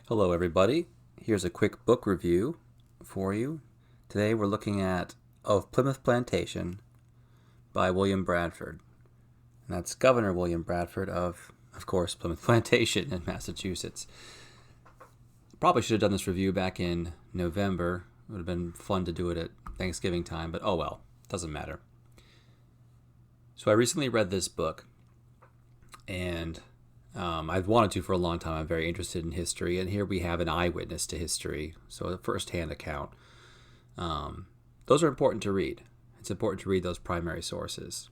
Hello, everybody. Here's a quick book review for you. Today we're looking at Of Plymouth Plantation by William Bradford. And that's Governor William Bradford of course, Plymouth Plantation in Massachusetts. Probably should have done this review back in November. It would have been fun to do it at Thanksgiving time, but oh well, doesn't matter. So I recently read this book, and I've wanted to for a long time. I'm very interested in history, and here we have an eyewitness to history, so a first-hand account. Those are important to read. It's important to read those primary sources.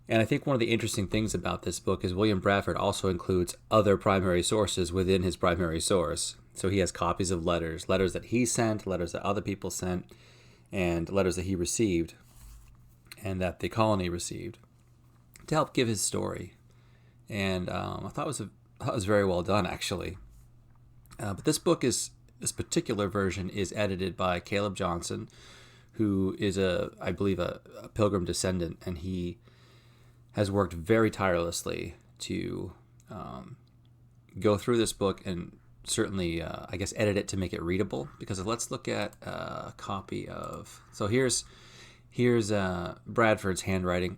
And I think one of the interesting things about this book is William Bradford also includes other primary sources within his primary source. So he has copies of letters that he sent, letters that other people sent, and letters that he received and that the colony received to help give his story. And I thought it was very well done, actually. But this particular version is edited by Caleb Johnson, who is I believe a Pilgrim descendant, and he has worked very tirelessly to go through this book and certainly, I guess, edit it to make it readable. Because let's look at a copy of. So here's Bradford's handwriting.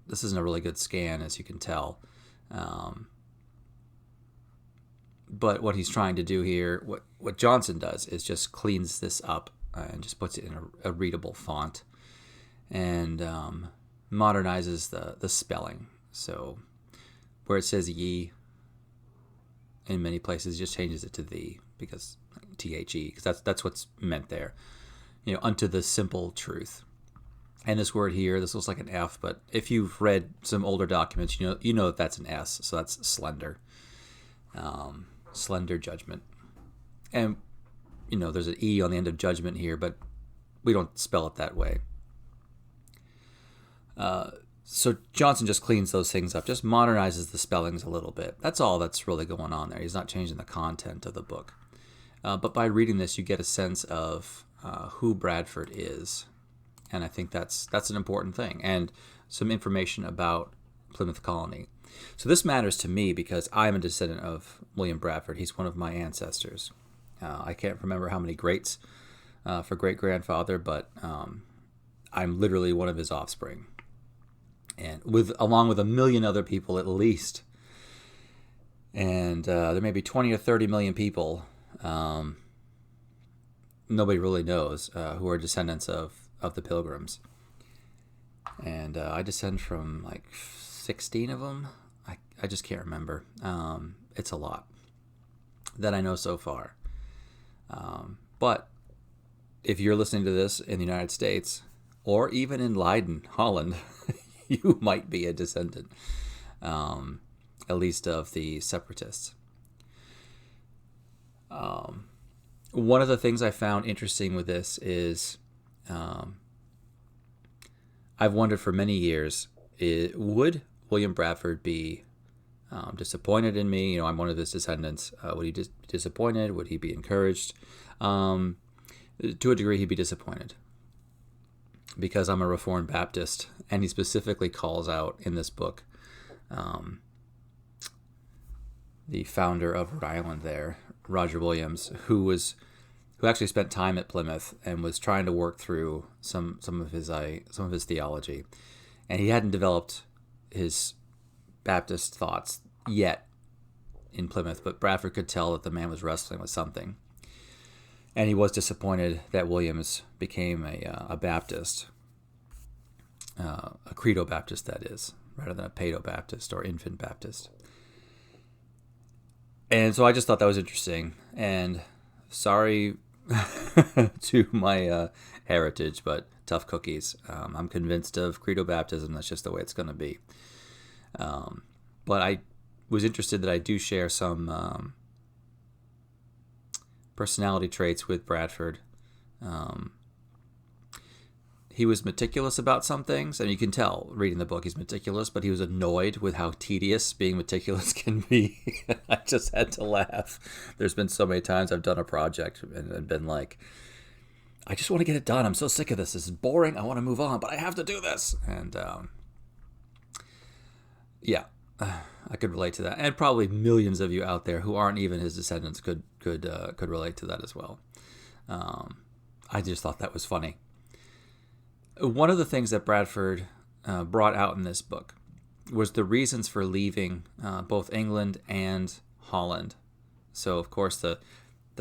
This isn't a really good scan, as you can tell. But what he's trying to do here, what Johnson does, is just cleans this up and just puts it in a readable font, and modernizes the spelling. So where it says ye in many places, just changes it to thee, because THE, because that's what's meant there. Unto the simple truth. And this word here, this looks like an F, but if you've read some older documents, you know that that's an S, so that's slender. Slender judgment. And, there's an E on the end of judgment here, but we don't spell it that way. So Johnson just cleans those things up, just modernizes the spellings a little bit. That's all that's really going on there. He's not changing the content of the book. But by reading this, you get a sense of who Bradford is. And I think that's an important thing, and some information about Plymouth Colony. So this matters to me because I'm a descendant of William Bradford. He's one of my ancestors. I can't remember how many greats for great-grandfather, but I'm literally one of his offspring, and along with a million other people at least. And there may be 20 or 30 million people. Nobody really knows who are descendants of the pilgrims. And I descend from like 16 of them. I just can't remember. It's a lot that I know so far. But if you're listening to this in the United States, or even in Leiden, Holland, you might be a descendant, at least of the separatists. One of the things I found interesting with this is I've wondered for many years, would William Bradford be disappointed in me? I'm one of his descendants. Would he be disappointed? Would he be encouraged? To a degree, he'd be disappointed, because I'm a Reformed Baptist, and he specifically calls out in this book the founder of Rhode Island there, Roger Williams, who actually spent time at Plymouth and was trying to work through some of his theology, and he hadn't developed his Baptist thoughts yet in Plymouth, but Bradford could tell that the man was wrestling with something, and he was disappointed that Williams became a Baptist, a Credo Baptist, that is, rather than a Paedo Baptist or Infant Baptist. And so I just thought that was interesting, and sorry to my heritage, but tough cookies. I'm convinced of Credo Baptism. That's just the way it's going to be. But I was interested that I do share some personality traits with Bradford. He was meticulous about some things, and you can tell reading the book he's meticulous, but he was annoyed with how tedious being meticulous can be. I just had to laugh. There's been so many times I've done a project and been like, I just want to get it done. I'm so sick of this. This is boring. I want to move on, but I have to do this. And yeah, I could relate to that, and probably millions of you out there who aren't even his descendants could relate to that as well. I just thought that was funny. One of the things that Bradford brought out in this book was the reasons for leaving both England and Holland. So, of course, the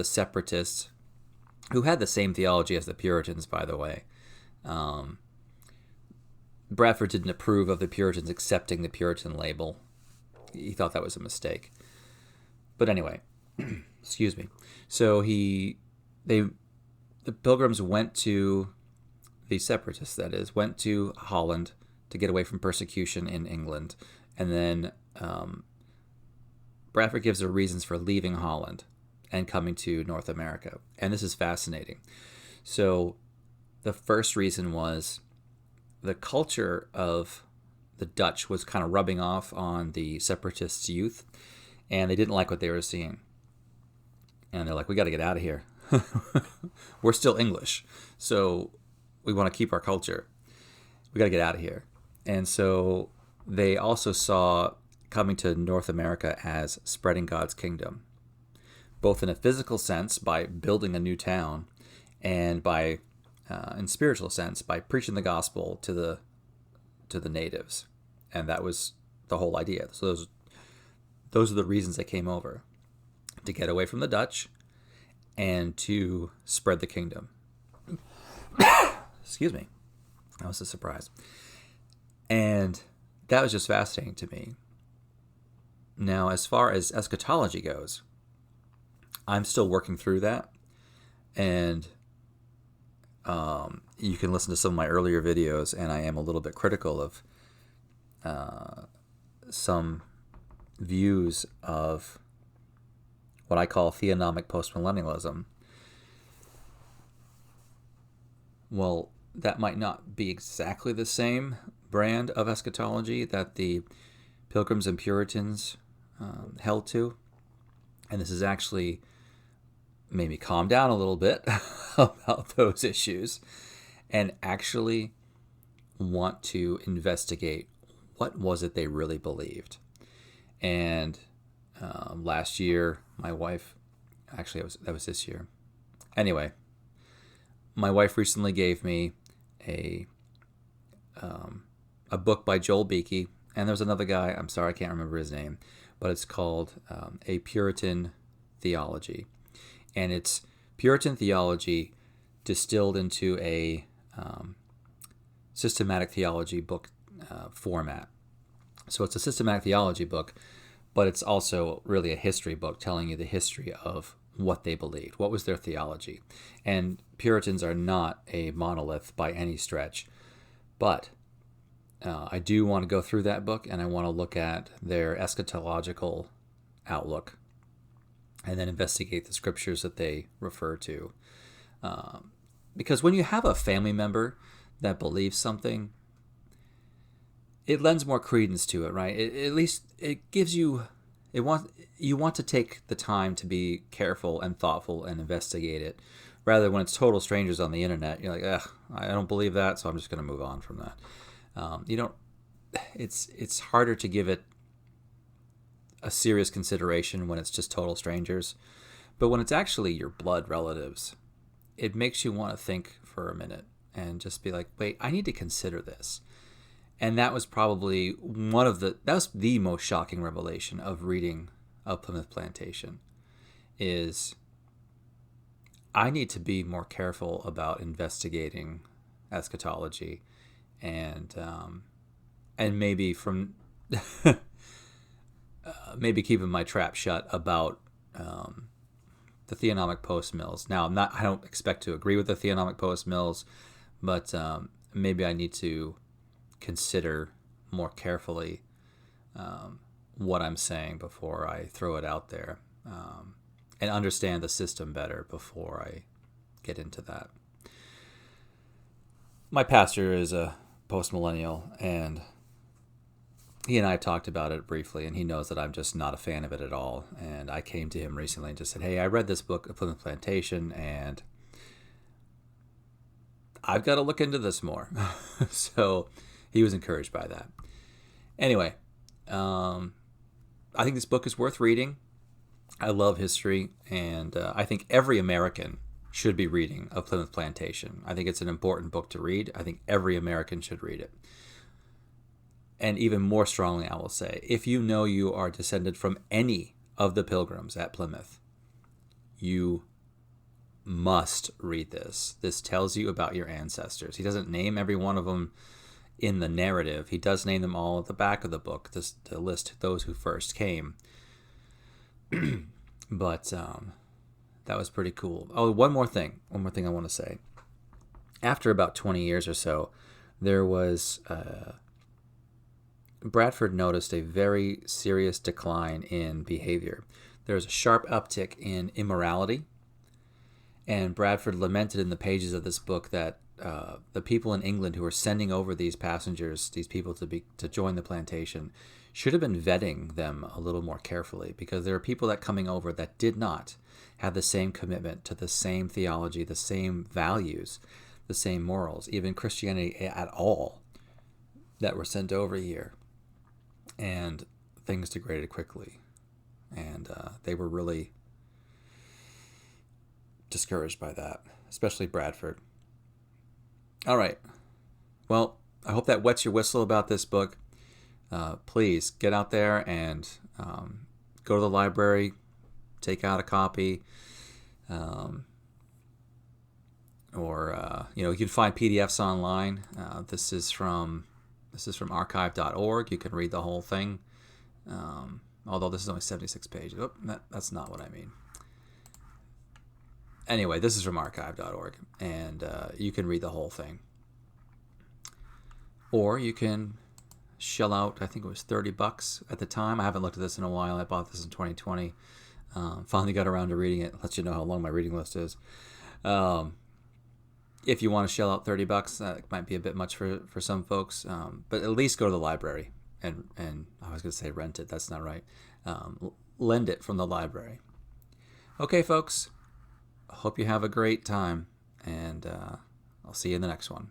separatists, who had the same theology as the Puritans, by the way. Bradford didn't approve of the Puritans accepting the Puritan label. He thought that was a mistake. But anyway, excuse me. So the Pilgrims went to, the separatists that is, went to Holland to get away from persecution in England. And then Bradford gives the reasons for leaving Holland and coming to North America. And this is fascinating. So the first reason was the culture of the Dutch was kind of rubbing off on the separatists' youth, and they didn't like what they were seeing. And they're like, we got to get out of here. We're still English, so we want to keep our culture. We got to get out of here. And so they also saw coming to North America as spreading God's kingdom, both in a physical sense by building a new town, and by in spiritual sense by preaching the gospel to the natives. And that was the whole idea. So those are the reasons they came over, to get away from the Dutch and to spread the kingdom. Excuse me. That was a surprise. And that was just fascinating to me. Now, as far as eschatology goes, I'm still working through that. And you can listen to some of my earlier videos, and I am a little bit critical of some views of what I call theonomic postmillennialism. Well, that might not be exactly the same brand of eschatology that the Pilgrims and Puritans held to. And this has actually made me calm down a little bit about those issues and actually want to investigate what was it they really believed. And last year, my wife, actually that was this year. Anyway, my wife recently gave me a book by Joel Beakey, and there's another guy, I'm sorry, I can't remember his name, but it's called A Puritan Theology. And it's Puritan theology distilled into a systematic theology book format. So it's a systematic theology book, but it's also really a history book telling you the history of what they believed, what was their theology. And Puritans are not a monolith by any stretch, but I do want to go through that book, and I want to look at their eschatological outlook and then investigate the scriptures that they refer to. Because when you have a family member that believes something, it lends more credence to it, right? At least it gives you, you want to take the time to be careful and thoughtful and investigate it, rather when it's total strangers on the internet. You're like, ugh, I don't believe that, so I'm just going to move on from that. It's harder to give it a serious consideration when it's just total strangers. But when it's actually your blood relatives, it makes you want to think for a minute and just be like, wait, I need to consider this. And that was probably that was the most shocking revelation of reading of Plymouth Plantation, is I need to be more careful about investigating eschatology, and maybe from maybe keeping my trap shut about the theonomic post-mills. Now, I don't expect to agree with the theonomic post-mills, but maybe I need to consider more carefully what I'm saying before I throw it out there, and understand the system better before I get into that. My pastor is a post-millennial, and he and I talked about it briefly, and he knows that I'm just not a fan of it at all. And I came to him recently and just said, hey, I read this book, Plymouth Plantation, and I've got to look into this more. So he was encouraged by that. Anyway, I think this book is worth reading. I love history, and I think every American should be reading Of Plymouth Plantation. I think it's an important book to read. I think every American should read it. And even more strongly, I will say, if you know you are descended from any of the pilgrims at Plymouth, you must read this. This tells you about your ancestors. He doesn't name every one of them in the narrative. He does name them all at the back of the book to list those who first came. But that was pretty cool. Oh, one more thing I want to say. After about 20 years or so, there was Bradford noticed a very serious decline in behavior. There was a sharp uptick in immorality, and Bradford lamented in the pages of this book that the people in England who were sending over these passengers, these people to join the plantation, should have been vetting them a little more carefully, because there are people that coming over that did not have the same commitment to the same theology, the same values, the same morals, even Christianity at all, that were sent over here. And things degraded quickly. And they were really discouraged by that, especially Bradford. All right. Well, I hope that wets your whistle about this book. Please get out there and go to the library, take out a copy, or you can find PDFs online. This is from archive.org. You can read the whole thing. Although this is only 76 pages. Oh, that's not what I mean. Anyway, this is from archive.org, and you can read the whole thing. Or you can shell out, I think it was $30 at the time. I haven't looked at this in a while. I bought this in 2020. Finally got around to reading it. Let you know how long my reading list is. If you want to shell out $30, that might be a bit much for some folks. But at least go to the library and I was going to say rent it. That's not right. Lend it from the library. Okay, folks. Hope you have a great time, and I'll see you in the next one.